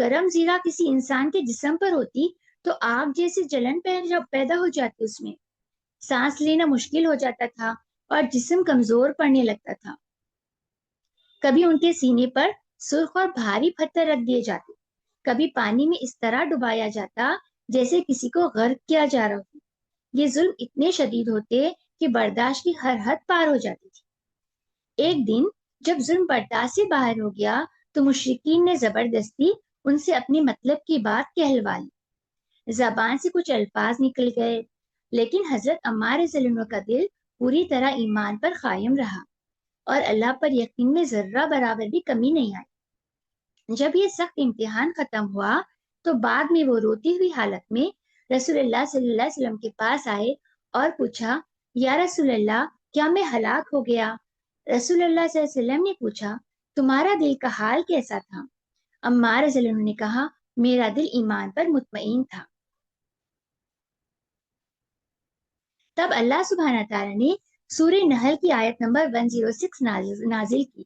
گرم زیرہ کسی انسان کے جسم پر ہوتی تو آگ جیسی جلن پیدا ہو جاتی، اس میں سانس لینا مشکل ہو جاتا تھا اور جسم کمزور پڑنے لگتا تھا۔ کبھی ان کے سینے پر سرخ اور بھاری پتھر رکھ دیے جاتے، کبھی پانی میں اس طرح ڈبایا جاتا جیسے کسی کو غرق کیا جا رہا ہو۔ یہ ظلم اتنے شدید ہوتے کہ برداشت کی ہر حد پار ہو جاتی تھی۔ ایک دن جب ظلم برداشت سے باہر ہو گیا تو مشرکین نے زبردستی ان سے اپنی مطلب کی بات کہلوا لی۔ زبان سے کچھ الفاظ نکل گئے، لیکن حضرت عمار رضی اللہ عنہ کا دل پوری طرح ایمان پر قائم رہا اور اللہ پر یقین میں ذرہ برابر بھی کمی نہیں آئی۔ جب یہ سخت امتحان ختم ہوا تو بعد میں وہ روتی ہوئی حالت میں رسول اللہ صلی اللہ علیہ وسلم کے پاس آئے اور پوچھا، یا رسول اللہ، کیا میں ہلاک ہو گیا؟ رسول اللہ صلی اللہ علیہ وسلم نے پوچھا، تمہارا دل کا حال کیسا تھا؟ عمار رضی اللہ عنہ نے کہا، میرا دل ایمان پر مطمئن تھا۔ تب اللہ سبحانہ تعالیٰ نے سورہ نحل کی آیت نمبر 106 نازل کی،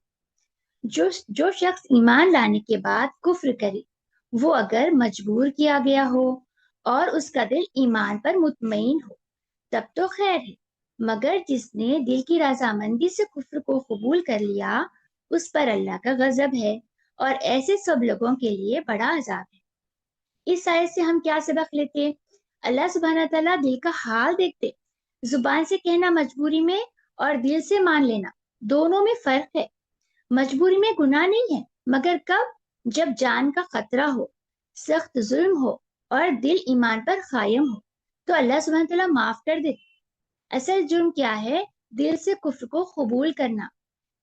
جو شخص ایمان لانے کے بعد کفر کرے، وہ اگر مجبور کیا گیا ہو اور اس کا دل ایمان پر مطمئن ہو تب تو خیر ہے، مگر جس نے دل کی رضامندی سے کفر کو قبول کر لیا اس پر اللہ کا غضب ہے اور ایسے سب لوگوں کے لیے بڑا عذاب ہے۔ اس آیت سے ہم کیا سبق لیتے؟ اللہ سبحانہ تعالیٰ دل کا حال دیکھتے۔ زبان سے کہنا مجبوری میں اور دل سے مان لینا دونوں میں فرق ہے۔ مجبوری میں گناہ نہیں ہے، مگر کب؟ جب جان کا خطرہ ہو، سخت ظلم ہو اور دل ایمان پر قائم ہو تو اللہ سبحانہ تعالیٰ معاف کر دے۔ اصل جرم کیا ہے؟ دل سے کفر کو قبول کرنا،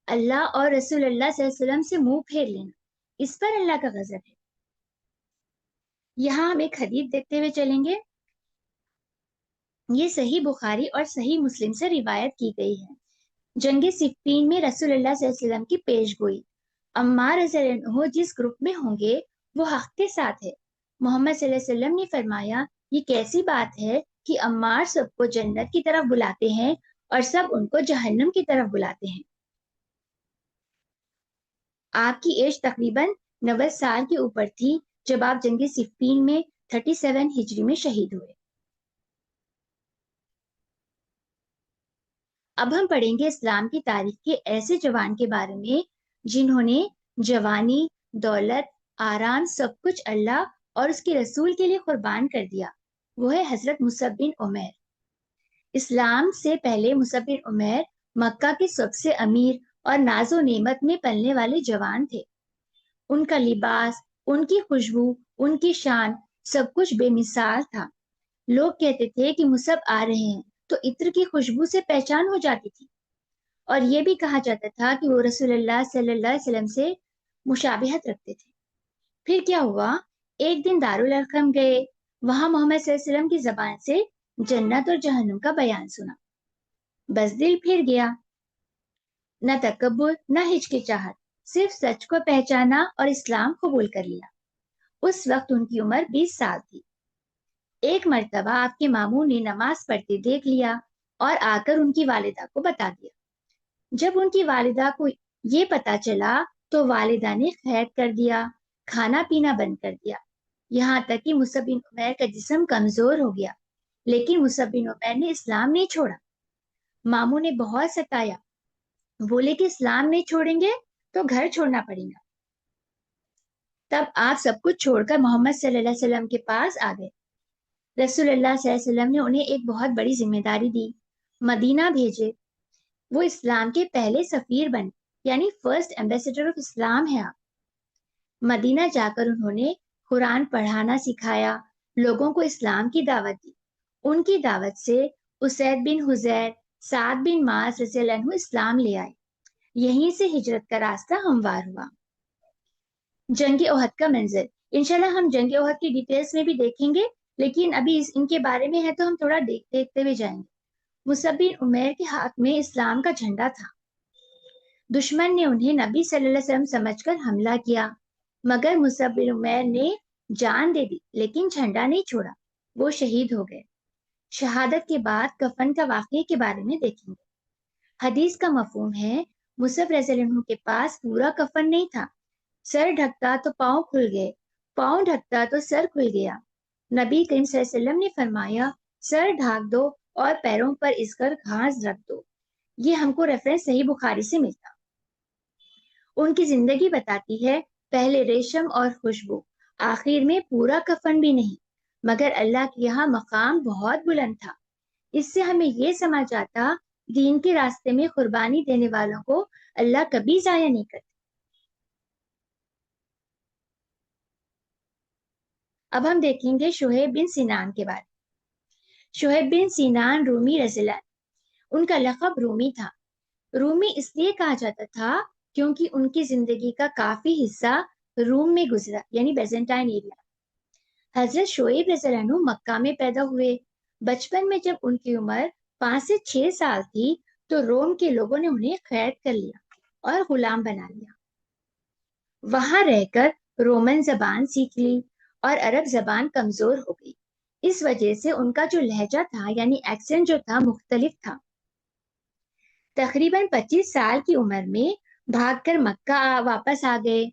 اللہ اور رسول اللہ صلی اللہ علیہ وسلم سے منہ پھیر لینا، اس پر اللہ کا غضب ہے۔ یہاں ہم ایک حدیث دیکھتے ہوئے چلیں گے۔ یہ صحیح بخاری اور صحیح مسلم سے روایت کی گئی ہے۔ جنگ صفین میں رسول اللہ صلی اللہ علیہ وسلم کی پیش گوئی۔ عمار رضی اللہ عنہ جس گروپ میں ہوں گے وہ حق کے ساتھ ہے۔ محمد صلی اللہ علیہ وسلم نے فرمایا، یہ کیسی بات ہے کہ عمار سب کو جنت کی طرف بلاتے ہیں اور سب ان کو جہنم کی طرف بلاتے ہیں۔ آپ کی ایج تقریباً 90 سال کے اوپر تھی جب آپ جنگ صفین میں 37 ہجری میں شہید ہوئے۔ اب ہم پڑھیں گے اسلام کی تاریخ کے ایسے جوان کے بارے میں جنہوں نے جوانی، دولت، آرام سب کچھ اللہ اور اس کے رسول کے لیے قربان کر دیا۔ وہ ہے حضرت مصعب بن عمیر۔ اسلام سے پہلے مصعب بن عمیر مکہ کے سب سے امیر اور ناز و نعمت میں پلنے والے جوان تھے۔ ان کا لباس، ان کی خوشبو، ان کی شان سب کچھ بے مثال تھا۔ لوگ کہتے تھے کہ مصعب آ رہے ہیں تو عطر کی خوشبو سے پہچان ہو جاتی تھی، اور یہ بھی کہا جاتا تھا کہ وہ رسول اللہ صلی اللہ علیہ وسلم سے مشابہت رکھتے تھے۔ پھر کیا ہوا؟ ایک دن دارالارقم گئے، وہاں محمد صلی اللہ علیہ وسلم کی زبان سے جنت اور جہنم کا بیان سنا، بس دل پھر گیا۔ نہ تکبر نہ ہچکچاہٹ، صرف سچ کو پہچانا اور اسلام قبول کر لیا۔ اس وقت ان کی عمر 20 سال تھی۔ ایک مرتبہ آپ کے ماموں نے نماز پڑھتے دیکھ لیا اور آ کر ان کی والدہ کو بتا دیا۔ جب ان کی والدہ کو یہ پتا چلا تو والدہ نے قید کر دیا، کھانا پینا بند کر دیا، یہاں تک کہ مصعب بن عمیر کا جسم کمزور ہو گیا، لیکن مصعب بن عمیر نے اسلام نہیں چھوڑا۔ ماموں نے بہت ستایا، بولے کہ اسلام نہیں چھوڑیں گے تو گھر چھوڑنا پڑے گا۔ تب آپ سب کچھ چھوڑ کر محمد صلی اللہ علیہ وسلم کے پاس آ گئے۔ رسول اللہ صلی اللہ علیہ وسلم نے انہیں ایک بہت بڑی ذمہ داری دی، مدینہ بھیجے۔ وہ اسلام کے پہلے سفیر بنے، یعنی فرسٹ ایمبیسڈر آف اسلام ہے آپ۔ مدینہ جا کر انہوں نے قرآن پڑھانا سکھایا، لوگوں کو اسلام کی دعوت دی۔ ان کی دعوت سے اسید بن حضیر، سعد بن معاذ رضی اللہ عنہ اسلام لے آئے۔ یہیں سے ہجرت کا راستہ ہموار ہوا۔ جنگ احد کا منظر، انشاءاللہ ہم جنگ احد کی ڈیٹیلز میں بھی دیکھیں گے، لیکن ابھی ان کے بارے میں ہے تو ہم تھوڑا دیکھتے ہوئے جائیں گے۔ مصعب بن عمیر کے ہاتھ میں اسلام کا جھنڈا تھا۔ دشمن نے انہیں نبی صلی اللہ علیہ وسلم سمجھ کر حملہ کیا، مگر مصعب بن عمیر نے جان دے دی لیکن جھنڈا نہیں چھوڑا، وہ شہید ہو گئے۔ شہادت کے بعد کفن کا واقعے کے بارے میں دیکھیں گے۔ حدیث کا مفہوم ہے، مصعب رضی اللہ عنہ کے پاس پورا کفن نہیں تھا، سر ڈھکتا تو پاؤں کھل گئے، پاؤں ڈھکتا تو سر کھل گیا۔ نبی کریم صلی اللہ علیہ وسلم نے فرمایا سر ڈھانک دو اور پیروں پر اس کر گھاس رکھ دو۔ یہ ہم کو ریفرنس صحیح بخاری سے ملتا۔ ان کی زندگی بتاتی ہے پہلے ریشم اور خوشبو، آخر میں پورا کفن بھی نہیں، مگر اللہ کے یہاں مقام بہت بلند تھا۔ اس سے ہمیں یہ سمجھ آتا دین کے راستے میں قربانی دینے والوں کو اللہ کبھی ضائع نہیں کرتا۔ اب ہم دیکھیں گے شہیب بن سنان کے بارے میں۔ شہیب بن سنان رومی رضی اللہ عنہ، ان کا لقب رومی تھا۔ رومی اس لیے کہا جاتا تھا کیونکہ ان کی زندگی کا کافی حصہ روم میں گزرا، یعنی بیزنٹائن ایریا۔ حضرت شعیب رضی اللہ عنہ مکہ میں پیدا ہوئے۔ بچپن میں جب ان کی عمر 5 سے 6 سال تھی تو روم کے لوگوں نے انہیں قید کر لیا اور غلام بنا لیا۔ وہاں رہ کر رومن زبان سیکھ لی اور عرب زبان کمزور ہو گئی۔ اس وجہ سے ان کا جو لہجہ تھا یعنی ایکسنٹ جو تھا مختلف تھا۔ تقریباً 25 سال کی عمر میں بھاگ کر مکہ واپس آ گئے۔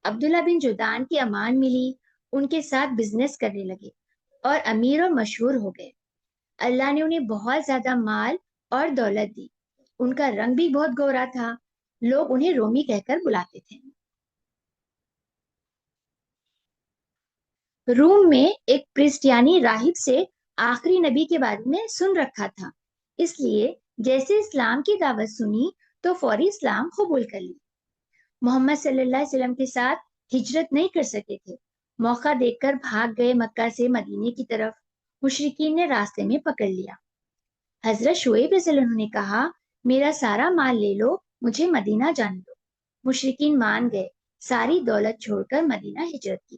عبداللہ بن جدعان کی امان ملی، ان کے ساتھ بزنس کرنے لگے اور امیر اور مشہور ہو گئے۔ اللہ نے انہیں بہت زیادہ مال اور دولت دی۔ ان کا رنگ بھی بہت گورا تھا، لوگ انہیں رومی کہہ کر بلاتے تھے۔ روم میں ایک پرسٹ یعنی راہب سے آخری نبی کے بارے میں سن رکھا تھا، اس لیے جیسے اسلام کی دعوت سنی تو فوری اسلام قبول کر لی۔ محمد صلی اللہ علیہ وسلم کے ساتھ ہجرت نہیں کر سکے تھے، موقع دیکھ کر بھاگ گئے مکہ سے مدینے کی طرف۔ مشرکین نے راستے میں پکڑ لیا۔ حضرت شعیب رضی اللہ عنہ نے کہا میرا سارا مال لے لو، مجھے مدینہ جانے دو۔ مشرکین مان گئے، ساری دولت چھوڑ کر مدینہ ہجرت کی۔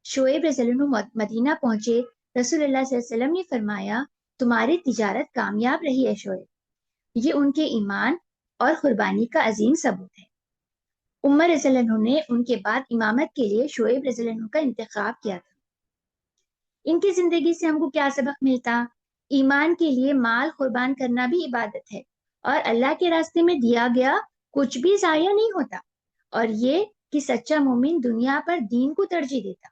شعیب رضی اللہ عنہ مدینہ پہنچے، رسول اللہ صلی اللہ علیہ وسلم نے فرمایا تمہاری تجارت کامیاب رہی ہے شعیب۔ یہ ان کے ایمان اور قربانی کا عظیم ثبوت ہے۔ عمر رضی اللہ عنہ نے ان کے بعد امامت کے لیے شعیب رضی اللہ عنہ کا انتخاب کیا تھا۔ ان کی زندگی سے ہم کو کیا سبق ملتا؟ ایمان کے لیے مال قربان کرنا بھی عبادت ہے، اور اللہ کے راستے میں دیا گیا کچھ بھی ضائع نہیں ہوتا، اور یہ کہ سچا مومن دنیا پر دین کو ترجیح دیتا۔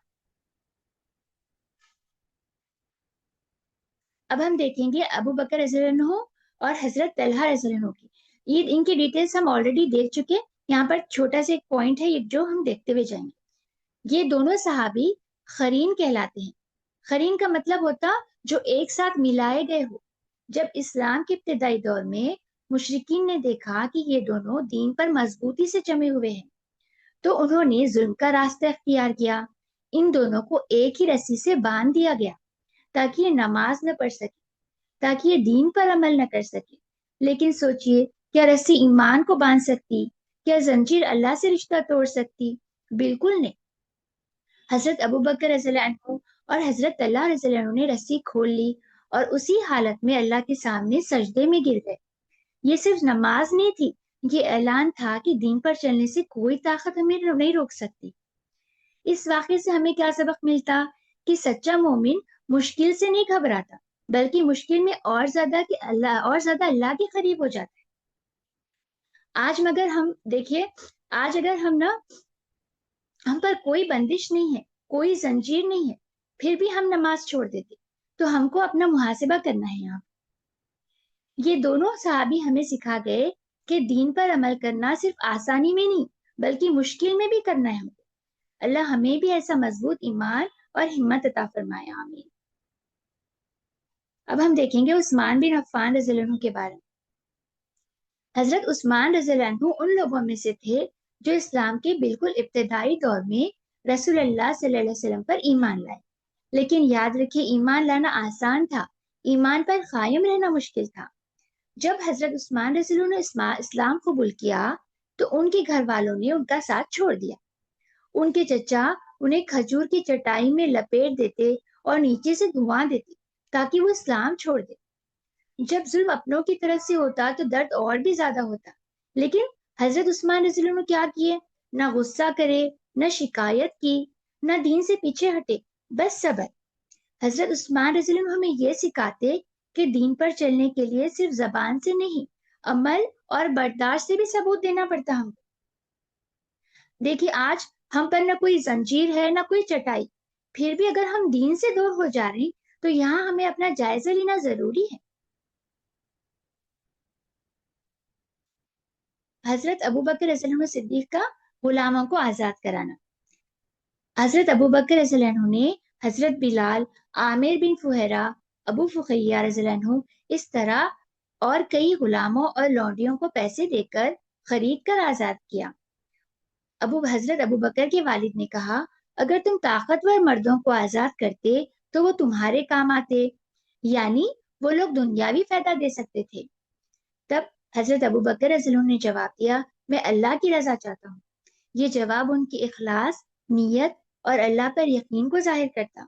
اب ہم دیکھیں گے ابو بکر رضی اللہ عنہ اور حضرت طلحہ رضی اللہ عنہ کی۔ ان کی ڈیٹیلز ہم آلریڈی دیکھ چکے، یہاں پر چھوٹا سا ایک پوائنٹ ہے جو ہم دیکھتے ہوئے جائیں گے۔ یہ دونوں صحابی قرین کہلاتے ہیں۔ قرین کا مطلب ہوتا جو ایک ساتھ ملائے گئے ہو۔ جب اسلام کے ابتدائی دور میں مشرکین نے دیکھا کہ یہ دونوں دین پر مضبوطی سے جمے ہوئے ہیں تو انہوں نے ظلم کا راستہ اختیار کیا۔ ان دونوں کو ایک ہی رسی سے باندھ دیا گیا تاکہ یہ نماز نہ پڑھ سکے، تاکہ یہ دین پر عمل نہ کر سکے۔ لیکن سوچئے، کیا رسی ایمان کو باندھ سکتی؟ کیا زنجیر اللہ سے رشتہ توڑ سکتی؟ بالکل نہیں۔ حضرت ابو بکر رضی اللہ عنہ اور حضرت طلحہ رضی اللہ عنہ نے رسی کھول لی اور اسی حالت میں اللہ کے سامنے سجدے میں گر گئے۔ یہ صرف نماز نہیں تھی، یہ اعلان تھا کہ دین پر چلنے سے کوئی طاقت ہمیں نہیں روک سکتی۔ اس واقعے سے ہمیں کیا سبق ملتا؟ کہ سچا مومن مشکل سے نہیں گھبراتا، بلکہ مشکل میں اور زیادہ اللہ کے قریب ہو جاتا ہے۔ آج مگر ہم دیکھیے، آج اگر ہم پر کوئی بندش نہیں ہے، کوئی زنجیر نہیں ہے، پھر بھی ہم نماز چھوڑ دیتے، تو ہم کو اپنا محاسبہ کرنا ہے۔ یہاں یہ دونوں صحابی ہمیں سکھا گئے کہ دین پر عمل کرنا صرف آسانی میں نہیں بلکہ مشکل میں بھی کرنا ہے۔ اللہ ہمیں بھی ایسا مضبوط ایمان اور ہمت عطا فرمائے، آمین۔ اب ہم دیکھیں گے عثمان بن عفان رضی اللہ عنہ کے بارے میں۔ حضرت عثمان رضی اللہ عنہ ان لوگوں میں سے تھے جو اسلام کے بالکل ابتدائی دور میں رسول اللہ صلی اللہ علیہ وسلم پر ایمان لائے۔ لیکن یاد رکھیے، ایمان لانا آسان تھا، ایمان پر قائم رہنا مشکل تھا۔ جب حضرت عثمان رضی اللہ عنہ نے اسلام قبول کیا تو ان کے گھر والوں نے ان کا ساتھ چھوڑ دیا۔ ان کے چچا انہیں کھجور کی چٹائی میں لپیٹ دیتے اور نیچے سے دھواں دیتے تاکہ وہ اسلام چھوڑ دے۔ جب ظلم اپنوں کی طرف سے ہوتا تو درد اور بھی زیادہ ہوتا، لیکن حضرت عثمان رضی اللہ عنہ کیا کیے؟ نہ غصہ کرے، نہ شکایت کی، نہ دین سے پیچھے ہٹے، بس صبر۔ حضرت عثمان رضی اللہ عنہ ہمیں یہ سکھاتے کہ دین پر چلنے کے لیے صرف زبان سے نہیں، عمل اور برداشت سے بھی ثبوت دینا پڑتا ہم کو۔ دیکھیے آج ہم پر نہ کوئی زنجیر ہے نہ کوئی چٹائی، پھر بھی اگر ہم دین سے دور ہو جا رہے ہیں تو یہاں ہمیں اپنا جائزہ لینا ضروری ہے۔ حضرت ابوبکر رضی اللہ عنہ صدیق کا غلاموں کو آزاد کرانا۔ حضرت ابوبکر رضی اللہ عنہ نے حضرت بلال، عامر بن فہیرہ، ابو فقیہ رضی اللہ عنہ، اس طرح اور کئی غلاموں اور لونڈیوں کو پیسے دے کر خرید کر آزاد کیا۔ حضرت ابوبکر کے والد نے کہا، اگر تم طاقتور مردوں کو آزاد کرتے تو وہ تمہارے کام آتے، یعنی وہ لوگ دنیاوی فائدہ دے سکتے تھے۔ تب حضرت ابوبکر رضی اللہ عنہ نے جواب دیا، میں اللہ کی رضا چاہتا ہوں۔ یہ جواب ان کی اخلاص، نیت اور اللہ پر یقین کو ظاہر کرتا۔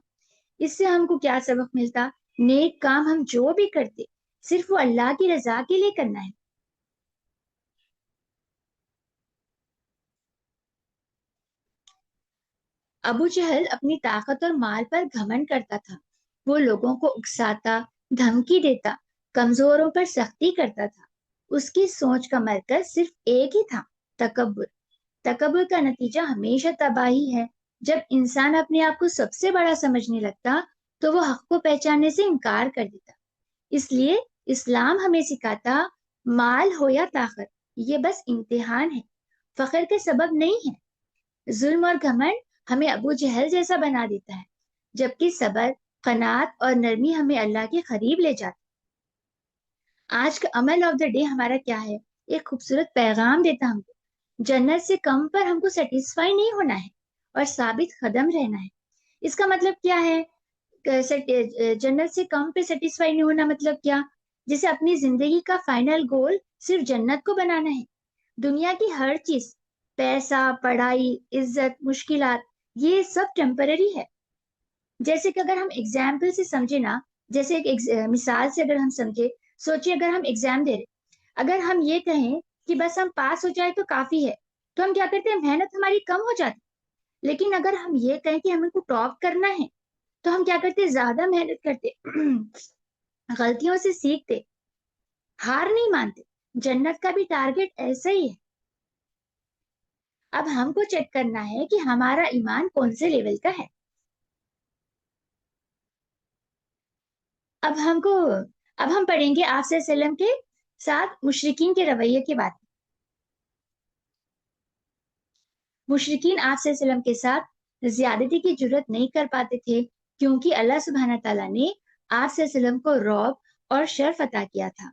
اس سے ہم کو کیا سبق ملتا؟ نیک کام ہم جو بھی کرتے صرف وہ اللہ کی رضا کے لیے کرنا ہے۔ ابو جہل اپنی طاقت اور مال پر گھمنڈ کرتا تھا۔ وہ لوگوں کو اکساتا، دھمکی دیتا، کمزوروں پر سختی کرتا تھا۔ اس کی سوچ کا مرکز صرف ایک ہی تھا، تکبر۔ تکبر کا نتیجہ ہمیشہ تباہی ہے۔ جب انسان اپنے آپ کو سب سے بڑا سمجھنے لگتا تو وہ حق کو پہچاننے سے انکار کر دیتا۔ اس لیے اسلام ہمیں سکھاتا، مال ہو یا طاقت، یہ بس امتحان ہے، فخر کے سبب نہیں ہے۔ ظلم اور گھمنڈ ہمیں ابو جہل جیسا بنا دیتا ہے، جبکہ صبر، قناعت اور نرمی ہمیں اللہ کے قریب لے جاتی۔ آج کا عمل آف دا ڈے ہمارا کیا ہے؟ ایک خوبصورت پیغام دیتا ہم کو، جنت سے کم پر ہم کو سیٹسفائی نہیں ہونا ہے اور ثابت قدم رہنا ہے۔ اس کا مطلب کیا ہے؟ جنت سے کم پہ سیٹسفائی نہیں ہونا مطلب کیا؟ جیسے اپنی زندگی کا فائنل گول صرف جنت کو بنانا ہے۔ دنیا کی ہر چیز، پیسہ، پڑھائی، عزت، مشکلات، یہ سب ٹیمپرری ہے۔ جیسے کہ اگر ہم ایگزامپل سے سمجھے نا، جیسے ایک مثال سے اگر ہم سمجھے، سوچیے اگر ہم ایگزام دے رہے، اگر ہم یہ کہیں کہ بس ہم پاس ہو جائے تو کافی ہے، تو ہم کیا کرتے ہیں؟ محنت ہماری کم ہو جاتی۔ لیکن اگر ہم یہ کہیں کہ ہمیں کو ٹاپ کرنا ہے تو ہم کیا کرتے؟ زیادہ محنت کرتے، غلطیوں سے سیکھتے، ہار نہیں مانتے۔ جنت کا بھی ٹارگیٹ ایسا ہی ہے۔ اب ہم کو چیک کرنا ہے کہ ہمارا ایمان کون سے لیول کا ہے۔ اب ہم پڑھیں گے آپ صلی اللہ علیہ وسلم کے ساتھ مشرکین کے رویے کی بات۔ مشرکین آپ صلی اللہ علیہ وسلم کے ساتھ زیادتی کی جرت نہیں کر پاتے تھے، کیونکہ اللہ سبحانہ تعالیٰ نے آپ صلی اللہ علیہ وسلم کو رعب اور شرف عطا کیا تھا۔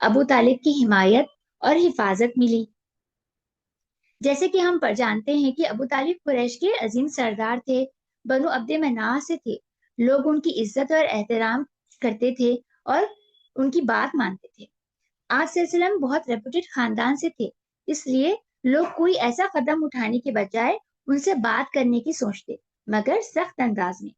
ابو طالب کی حمایت اور حفاظت ملی۔ جیسے کہ ہم جانتے ہیں کہ ابو طالب قریش کے عظیم سردار تھے، بنو عبد مناف سے تھے۔ لوگ ان کی عزت اور احترام کرتے تھے اور ان کی بات مانتے تھے۔ آپ صلی اللہ علیہ وسلم بہت ریپوٹیڈ خاندان سے تھے، اس لیے لوگ کوئی ایسا قدم اٹھانے کے بجائے ان سے بات کرنے کی سوچتے، مگر سخت انداز میں۔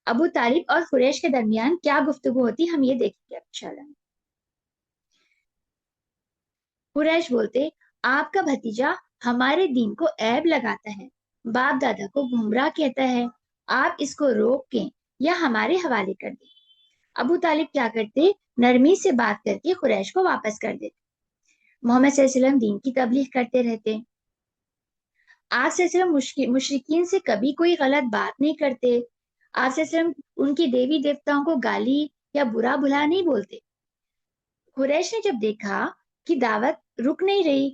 ابو طالب اور قریش کے درمیان کیا گفتگو ہوتی، ہم یہ دیکھیں گے انشاءاللہ۔ قریش بولتے، آپ کا بھتیجا ہمارے دین کو عیب لگاتا ہے، باپ دادا کو گمراہ کہتا ہے، آپ اس کو روک کے یا ہمارے حوالے کر دیں۔ ابو طالب کیا کرتے؟ نرمی سے بات کر کے قریش کو واپس کر دیتے۔ محمد صلی اللہ علیہ وسلم دین کی تبلیغ کرتے رہتے۔ آپ صلی اللہ علیہ وسلم مشرکین سے کبھی کوئی غلط بات نہیں کرتے۔ آپ صلی اللہ علیہ وسلم ان کی دیوی دیوتاؤں کو گالی یا برا بھلا نہیں بولتے۔ قریش نے جب دیکھا کہ دعوت رک نہیں رہی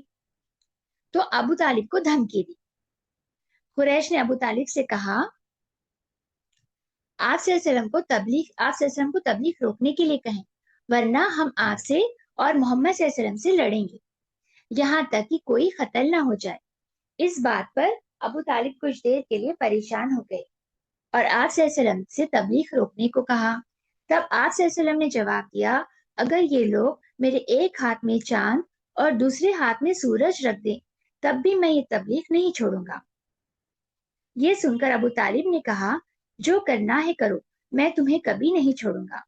تو ابو طالب کو دھمکی دی۔ قریش نے ابو طالب سے کہا، آپ صلی اللہ علیہ وسلم کو تبلیغ روکنے کے لیے کہیں، ورنہ ہم آپ سے اور محمد صلی اللہ علیہ وسلم سے لڑیں گے، یہاں تک کہ کوئی قتل نہ ہو جائے۔ اس بات پر ابو طالب کچھ دیر کے لیے پریشان ہو گئے اور آپ صلی اللہ علیہ وسلم سے تبلیغ روکنے کو کہا۔ تب آپ صلی اللہ علیہ وسلم نے جواب دیا، اگر یہ لوگ میرے ایک ہاتھ میں چاند اور دوسرے ہاتھ میں سورج رکھ دیں تب بھی میں یہ تبلیغ نہیں چھوڑوں گا۔ یہ سن کر ابو طالب نے کہا، جو کرنا ہے کرو، میں تمہیں کبھی نہیں چھوڑوں گا۔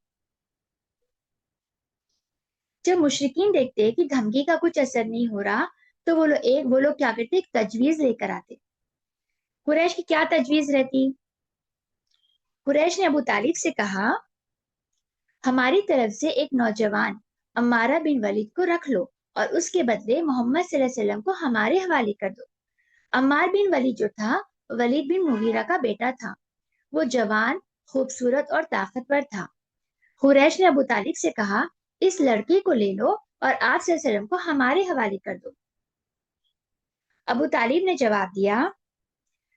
جب مشرکین دیکھتے کہ دھمکی کا کچھ اثر نہیں ہو رہا تو وہ لوگ کیا کرتے؟ ایک تجویز لے کر آتے۔ قریش کی کیا تجویز رہتی؟ قریش نے ابو طالب سے کہا، ہماری طرف سے ایک نوجوان عمارہ بن ولید کو رکھ لو اور اس کے بدلے محمد صلی اللہ علیہ وسلم کو ہمارے حوالے کر دو۔ عمار بن ولید جو تھا ولید بن مغیرہ کا بیٹا تھا۔ وہ جوان، خوبصورت اور طاقتور تھا۔ قریش نے ابو طالب سے کہا اس لڑکے کو لے لو اور آپ صلی اللہ علیہ وسلم کو ہمارے حوالے کر دو۔ ابو طالب نے جواب دیا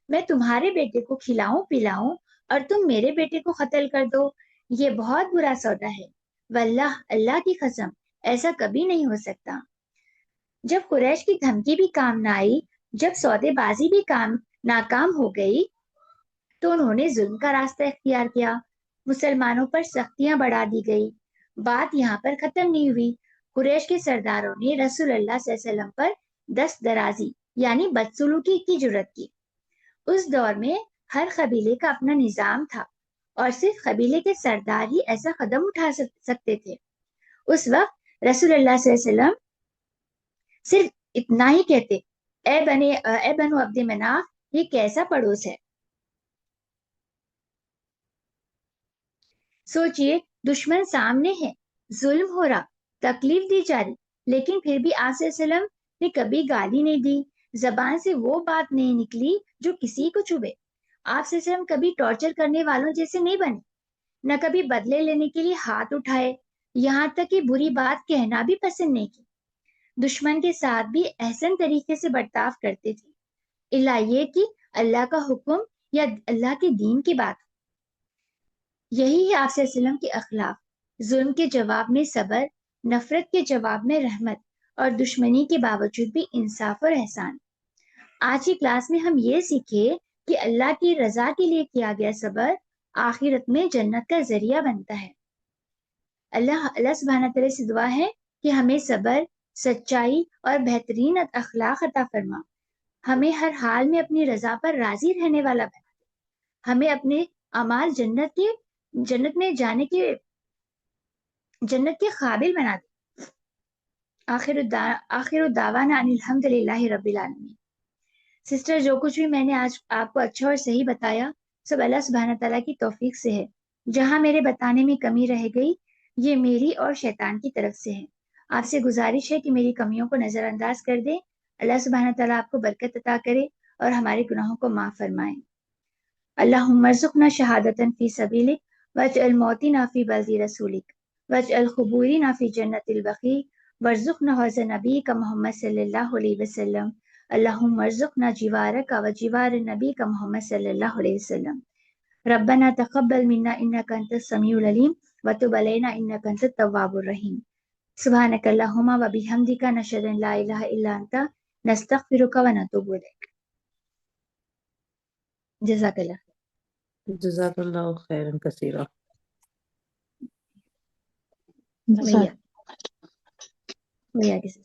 میں تمہارے بیٹے کو کھلاؤں پلاؤں اور تم میرے بیٹے کو قتل کر دو، یہ بہت برا سودا ہے، واللہ اللہ کی قسم ایسا کبھی نہیں ہو سکتا۔ جب قریش کی دھمکی بھی کام نہ آئی، جب سودے بازی بھی ناکام ہو گئی، تو انہوں نے ظلم کا راستہ اختیار کیا۔ مسلمانوں پر سختیاں بڑھا دی گئی۔ بات یہاں پر ختم نہیں ہوئی۔ قریش کے سرداروں نے رسول اللہ صلی اللہ علیہ وسلم پر دست درازی یعنی بدسلوکی کی جرات کی۔ اس دور میں ہر قبیلے کا اپنا نظام تھا اور صرف قبیلے کے سردار ہی ایسا قدم اٹھا سکتے تھے۔ اس وقت رسول اللہ صلی اللہ علیہ وسلم صرف اتنا ہی کہتے اے بنو عبد مناف، یہ کیسا پڑوس ہے۔ سوچئے دشمن سامنے ہے، ظلم ہو رہا، تکلیف دی جا رہی، لیکن پھر بھی آپ صلی اللہ علیہ وسلم نے کبھی گالی نہیں دی، زبان سے وہ بات نہیں نکلی جو کسی کو چبھے۔ آپ صلی اللہ علیہ وسلم کبھی ٹارچر کرنے والوں جیسے نہیں بنے، نہ کبھی بدلے لینے کے لیے ہاتھ اٹھائے، یہاں تک کہ بری بات کہنا بھی پسند نہیں کی۔ دشمن کے ساتھ بھی احسن طریقے سے برتاؤ کرتے تھے، الا یہ کہ اللہ کا حکم یا اللہ کے دین کی بات۔ یہی ہے آپ صلی اللہ علیہ وسلم کے اخلاق، ظلم کے جواب میں صبر، نفرت کے جواب میں رحمت، اور دشمنی کے باوجود بھی انصاف اور احسان۔ آج کی کلاس میں ہم یہ سیکھے کہ اللہ کی رضا کے لیے کیا گیا صبر آخرت میں جنت کا ذریعہ بنتا ہے۔ اللہ سبحانہ تعالیٰ سے دعا ہے کہ ہمیں صبر، سچائی اور بہترین اخلاق عطا فرما، ہمیں ہر حال میں اپنی رضا پر راضی رہنے والا بنا دے، ہمیں اپنے اعمال جنت میں جانے کے جنت کے قابل بنا دے۔ آخر دعوانا ان الحمد للہ رب العالمین۔ سسٹر، جو کچھ بھی میں نے آج آپ کو اچھا اور صحیح بتایا سب اللہ سبحانہ تعالیٰ کی توفیق سے ہے۔ جہاں میرے بتانے میں کمی رہ گئی یہ میری اور شیطان کی طرف سے ہے۔ آپ سے گزارش ہے کہ میری کمیوں کو نظر انداز کر دیں۔ اللہ سبحانہ تعالیٰ آپ کو برکت عطا کرے اور ہمارے گناہوں کو معاف فرمائے۔ اللہم ارزقنا شہادتاً فی سبیلک واجعل موتنا فی بلد رسولک واجعل قبورنا فی جنت البقیع وارزقنا حوض نبیک محمد صلی اللہ علیہ وسلم۔ اللہم ارزقنا جوارک و جوار نبیک محمد صلی اللہ علیہ وسلم۔ ربنا تقبل منا انک انت السمیع العلیم وتب علینا انک انت التواب الرحیم۔ سبحانک اللہم و بحمدک نشہد ان لا الہ الا انت نستغفرک و نتوب الیک۔ جزاک اللہ۔ جزاک اللہ خیرا کثیرا۔ ویا کسی